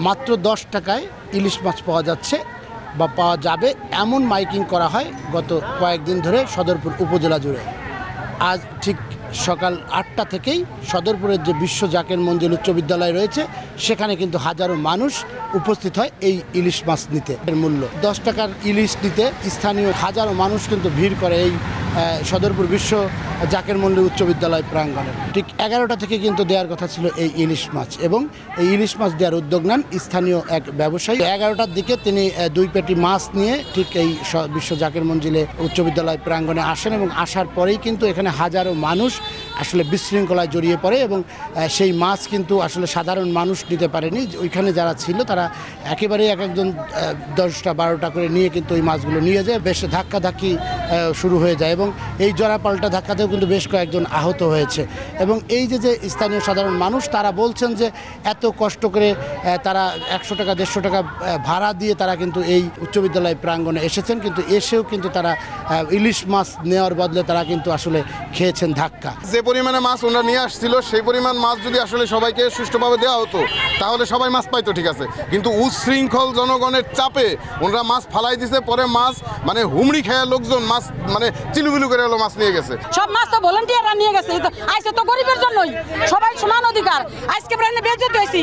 মাত্র 10 টাকায় ইলিশ মাছ পাওয়া যাচ্ছে বা পাওয়া যাবে এমন মাইকিং করা হয় গত কয়েকদিন ধরে সদরপুর উপজেলা জুড়ে। আজ ঠিক সকাল 8টা থেকেই সদরপুরের যে বিশ্ব জাকের মঞ্জিল উচ্চ বিদ্যালয় রয়েছে সেখানে কিন্তু হাজারো মানুষ উপস্থিত হয় এই ইলিশ মাছ নিতে। এর মূল্য 10 টাকার ইলিশ নিতে স্থানীয় হাজারো মানুষ কিন্তু ভিড় করে এই সদরপুর বিশ্ব জাকের মঞ্জিল উচ্চ বিদ্যালয় প্রাঙ্গণে। ঠিক 11টা থেকে কিন্তু দেওয়ার কথা ছিল এই ইলিশ মাছ, এবং এই ইলিশ মাছ দেওয়ার উদ্যোগ নেন স্থানীয় এক ব্যবসায়ী। 11টার দিকে তিনি 2 পেটি মাছ নিয়ে ঠিক এই বিশ্ব জাকের মঞ্জিলে উচ্চ বিদ্যালয় প্রাঙ্গণে আসেন, এবং আসার পরেই কিন্তু এখানে হাজারো মানুষ আসলে বিশৃঙ্খলায় জড়িয়ে পড়ে, এবং সেই মাছ কিন্তু আসলে সাধারণ মানুষ নিতে পারেনি। ওইখানে যারা ছিল তারা একেবারেই একজন 10টা 12টা করে নিয়ে কিন্তু ওই মাছগুলো নিয়ে যায়। বেশ ধাক্কাধাক্কি শুরু হয়ে যায়, এবং এই জোড়াপাল্টা ধাক্কাতেও কিন্তু বেশ কয়েকজন আহত হয়েছে। এবং এই যে স্থানীয় সাধারণ মানুষ তারা বলছেন যে এত কষ্ট করে তারা 100 টাকা 150 টাকা ভাড়া দিয়ে তারা কিন্তু এই উচ্চ বিদ্যালয় প্রাঙ্গণে এসেছেন, কিন্তু এসেও কিন্তু তারা ইলিশ মাছ নেওয়ার বদলে তারা কিন্তু আসলে খেয়েছেন ধাক্কা। যে পরিমাণে মাছ ওনারা নিয়ে আসছিল সেই পরিমাণ মাছ যদি আসলে সবাইকে সুষ্ঠুভাবে দেওয়া হতো তাহলে সবাই মাছ পাইতো, ঠিক আছে, কিন্তু উচ্ছৃঙ্খল জনগণের চাপে ওনারা মাছ ফালাই দিছে। পরে মাছ মানে হুমড়ি খেয়ে লোকজন মাছ মানে চিলুবিলু করে হলো মাছ নিয়ে গেছে। সব মাছ তো ভলান্টিয়াররা নিয়ে গেছে, আইসে তো গরিবের জন্যই, সবাই সমান অধিকার। আজকে প্রায় বেজত হয়েছি।